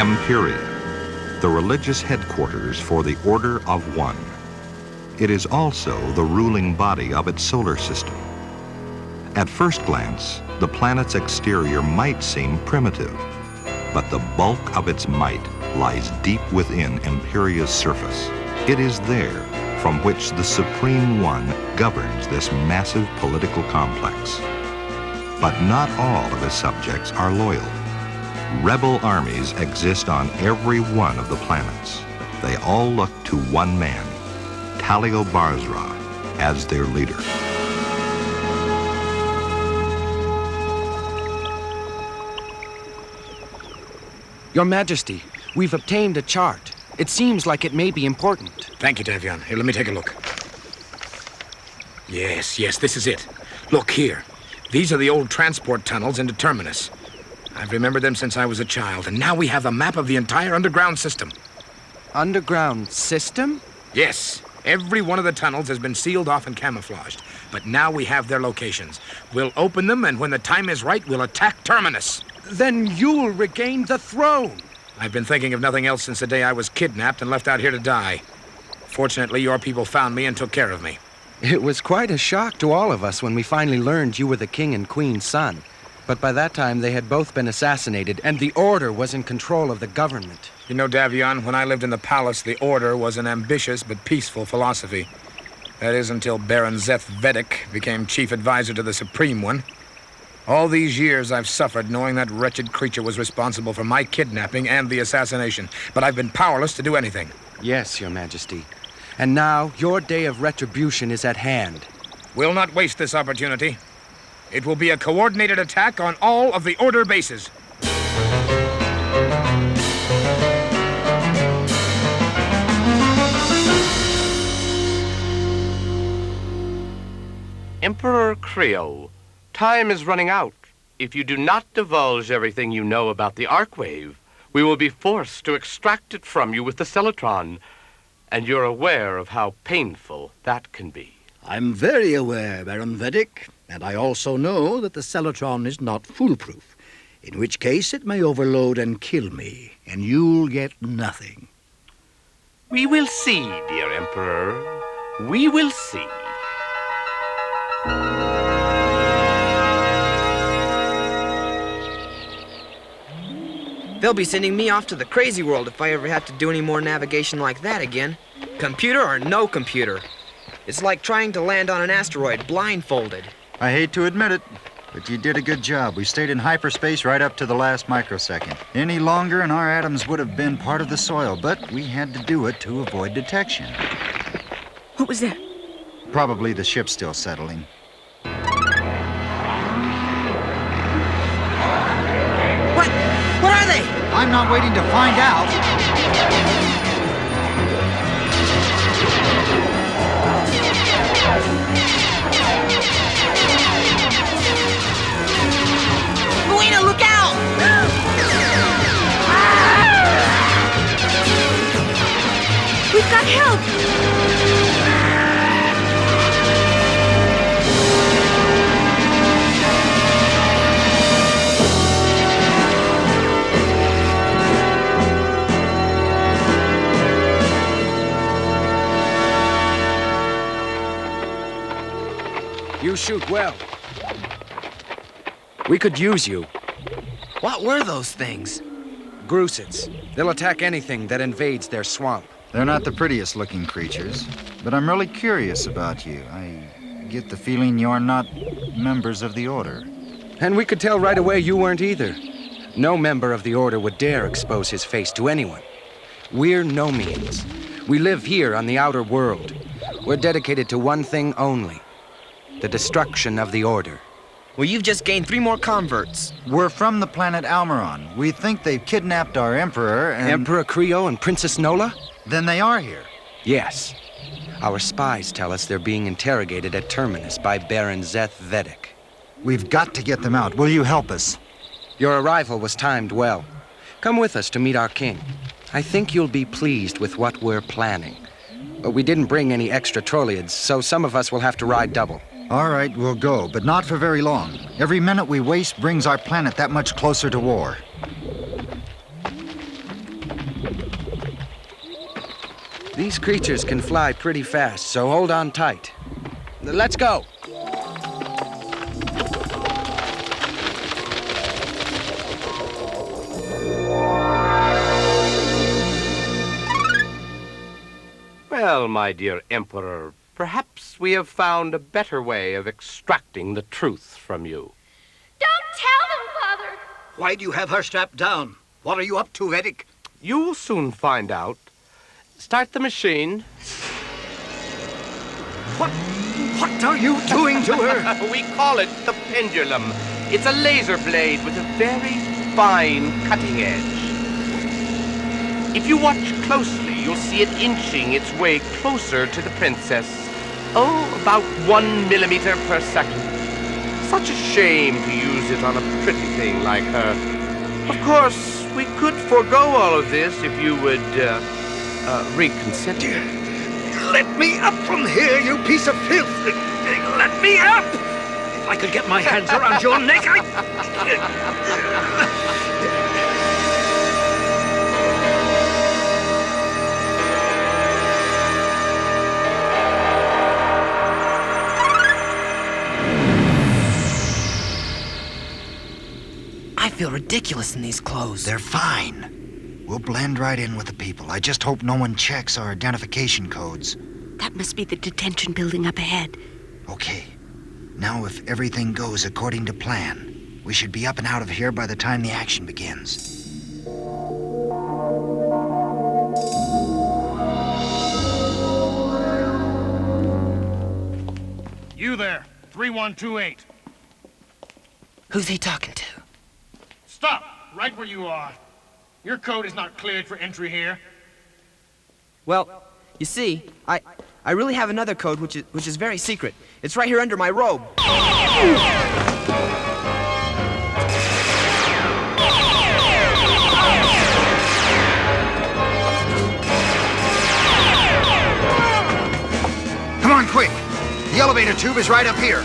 Emperia, the religious headquarters for the Order of One. It is also the ruling body of its solar system. At first glance, the planet's exterior might seem primitive, but the bulk of its might lies deep within Emperia's surface. It is there from which the Supreme One governs this massive political complex. But not all of his subjects are loyal. Rebel armies exist on every one of the planets. They all look to one man, Talio Barzra, as their leader. Your Majesty, we've obtained a chart. It seems like it may be important. Thank you, Davion. Here, let me take a look. Yes, this is it. Look here. These are the old transport tunnels into Terminus. I've remembered them since I was a child, and now we have a map of the entire underground system. Underground system? Yes. Every one of the tunnels has been sealed off and camouflaged, but now we have their locations. We'll open them, and when the time is right, we'll attack Terminus. Then you'll regain the throne. I've been thinking of nothing else since the day I was kidnapped and left out here to die. Fortunately, your people found me and took care of me. It was quite a shock to all of us when we finally learned you were the king and queen's son. But by that time, they had both been assassinated, and the Order was in control of the government. You know, Davion, when I lived in the palace, the Order was an ambitious but peaceful philosophy. That is, until Baron Zeth Vedek became chief advisor to the Supreme One. All these years I've suffered knowing that wretched creature was responsible for my kidnapping and the assassination, but I've been powerless to do anything. Yes, Your Majesty. And now, your day of retribution is at hand. We'll not waste this opportunity. It will be a coordinated attack on all of the Order bases. Emperor Creo, time is running out. If you do not divulge everything you know about the Arcwave, we will be forced to extract it from you with the Cellatron. And you're aware of how painful that can be. I'm very aware, Baron Vedek, and I also know that the Cellatron is not foolproof, in which case it may overload and kill me, and you'll get nothing. We will see, dear Emperor. We will see. They'll be sending me off to the crazy world if I ever have to do any more navigation like that again. Computer or no computer. It's like trying to land on an asteroid blindfolded. I hate to admit it, but you did a good job. We stayed in hyperspace right up to the last microsecond. Any longer and our atoms would have been part of the soil, but we had to do it to avoid detection. What was that? Probably the ship still settling. What are they? I'm not waiting to find out. Buena, look out! We've got help! You shoot well. We could use you. What were those things? Grusets. They'll attack anything that invades their swamp. They're not the prettiest looking creatures, but I'm really curious about you. I get the feeling you're not members of the Order. And we could tell right away you weren't either. No member of the Order would dare expose his face to anyone. We're Nomians. We live here on the outer world. We're dedicated to one thing only: the destruction of the Order. Well, you've just gained 3 more converts. We're from the planet Almiron. We think they've kidnapped our Emperor and... Emperor Creo and Princess Nola? Then they are here. Yes. Our spies tell us they're being interrogated at Terminus by Baron Zeth Vedek. We've got to get them out. Will you help us? Your arrival was timed well. Come with us to meet our king. I think you'll be pleased with what we're planning. But we didn't bring any extra Trolliads, so some of us will have to ride double. All right, we'll go, but not for very long. Every minute we waste brings our planet that much closer to war. These creatures can fly pretty fast, so hold on tight. Let's go. Well, my dear Emperor, perhaps we have found a better way of extracting the truth from you. Don't tell them, Father. Why do you have her strapped down? What are you up to, Vedic? You'll soon find out. Start the machine. What are you doing to her? We call it the pendulum. It's a laser blade with a very fine cutting edge. If you watch closely, you'll see it inching its way closer to the princess. Oh, about 1 millimeter per second. Such a shame to use it on a pretty thing like her. Of course, we could forego all of this if you would, reconsider. Let me up from here, you piece of filth! Let me up! If I could get my hands around your neck, I feel ridiculous in these clothes. They're fine. We'll blend right in with the people. I just hope no one checks our identification codes. That must be the detention building up ahead. Okay. Now, if everything goes according to plan, we should be up and out of here by the time the action begins. You there, 3128. Who's he talking to? Stop, right where you are. Your code is not cleared for entry here. Well, you see, I really have another code which is very secret. It's right here under my robe. Come on, quick! The elevator tube is right up here.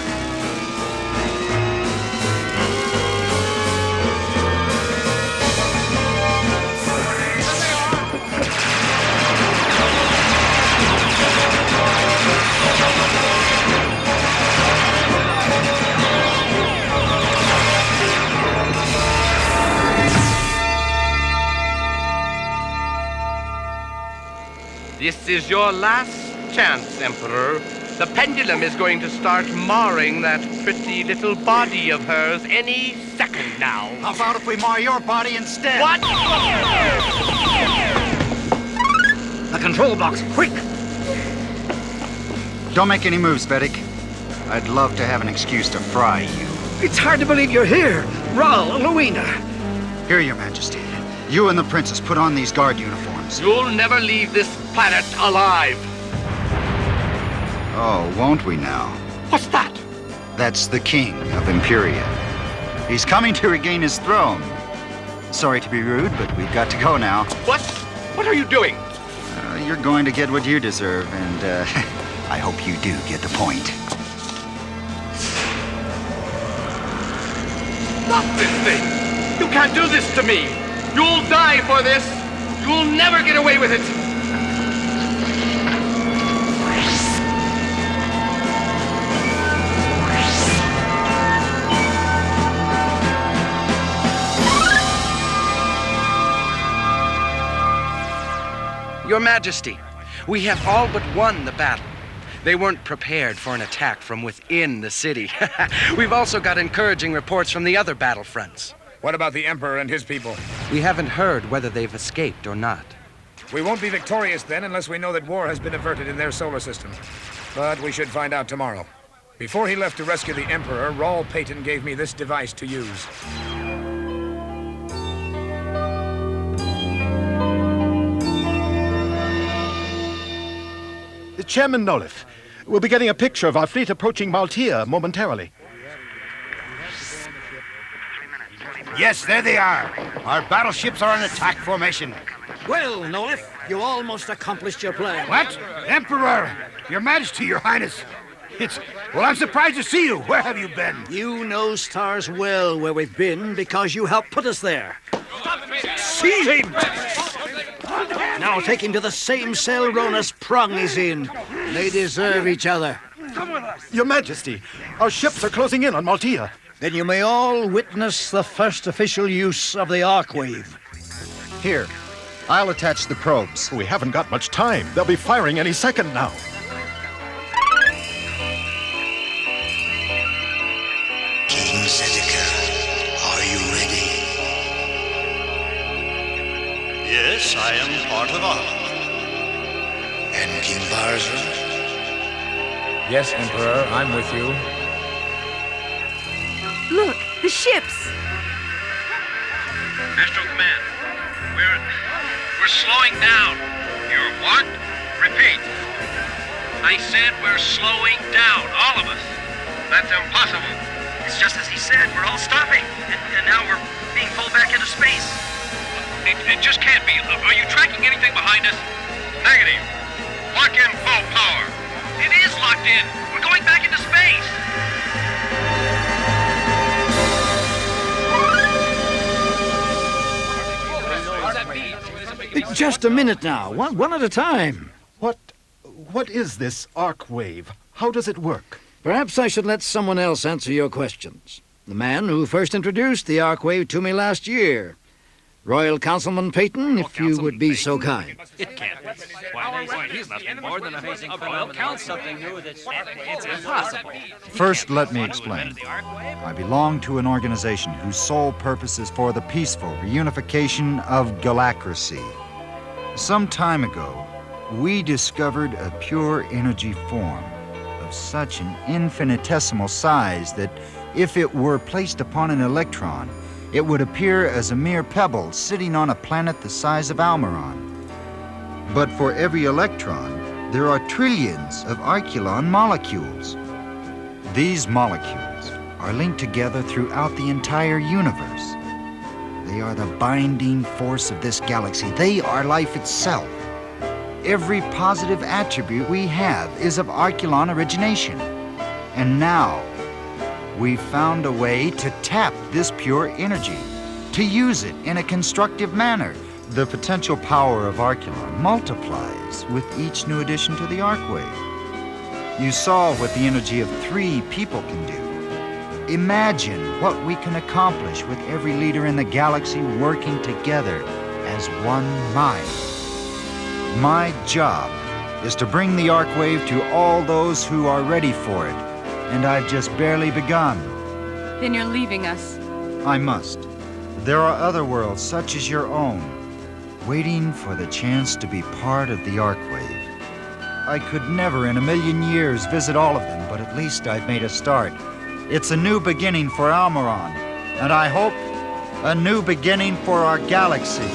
This is your last chance, Emperor. The pendulum is going to start marring that pretty little body of hers any second now. How about if we mar your body instead? What? the control box, quick! Don't make any moves, Vedic. I'd love to have an excuse to fry you. It's hard to believe you're here. Raul, Luina. Here, Your Majesty. You and the princess put on these guard uniforms. You'll never leave this planet alive. Oh, won't we now? What's that? That's the king of Emperia. He's coming to regain his throne. Sorry to be rude, but we've got to go now. What? What are you doing? You're going to get what you deserve, and I hope you do get the point. Stop this thing! You can't do this to me! You'll die for this! You'll never get away with it! Your Majesty, we have all but won the battle. They weren't prepared for an attack from within the city. We've also got encouraging reports from the other battlefronts. What about the Emperor and his people? We haven't heard whether they've escaped or not. We won't be victorious then unless we know that war has been averted in their solar system. But we should find out tomorrow. Before he left to rescue the Emperor, Raul Peyton gave me this device to use. Chairman Nolif, we'll be getting a picture of our fleet approaching Maltia momentarily. Yes, there they are. Our battleships are in attack formation. Well, Nolif, you almost accomplished your plan. What? Emperor! Your Majesty, Your Highness. Well, I'm surprised to see you. Where have you been? You know stars well where we've been because you helped put us there. Seize him! I'll take him to the same cell Ronus Prung is in. They deserve each other. Your Majesty, our ships are closing in on Maltia. Then you may all witness the first official use of the Arkwave. Here, I'll attach the probes. We haven't got much time. They'll be firing any second now. King Seneca, are you ready? Yes, I am part of Ark. And King Barza? Yes, Emperor, I'm with you. Look, the ships. Astro Command, we're slowing down. You're what? Repeat. I said we're slowing down, all of us. That's impossible. It's just as he said, we're all stopping. And now we're being pulled back into space. It just can't be. Are you tracking anything behind us? Negative. Lock in full power. It is locked in. We're going back into space. Just a minute now, one at a time. What is this Arkwave? How does it work? Perhaps I should let someone else answer your questions. The man who first introduced the Arkwave to me last year. Royal Councilman Peyton, if you would be so kind. It can't be. Why, he's nothing more than a royal council. Something new that's it's impossible. First, let me explain. I belong to an organization whose sole purpose is for the peaceful reunification of galacracy. Some time ago, we discovered a pure energy form of such an infinitesimal size that if it were placed upon an electron, it would appear as a mere pebble sitting on a planet the size of Almiron. But for every electron, there are trillions of Arculon molecules. These molecules are linked together throughout the entire universe. They are the binding force of this galaxy. They are life itself. Every positive attribute we have is of Arculon origination. And now, we've found a way to tap this pure energy, to use it in a constructive manner. The potential power of Arculon multiplies with each new addition to the Arkwave. You saw what the energy of 3 people can do. Imagine what we can accomplish with every leader in the galaxy working together as one mind. My job is to bring the Arkwave to all those who are ready for it, and I've just barely begun. Then you're leaving us. I must. There are other worlds such as your own, waiting for the chance to be part of the Arkwave. I could never in a million years visit all of them, but at least I've made a start. It's a new beginning for Almiron, and I hope a new beginning for our galaxy.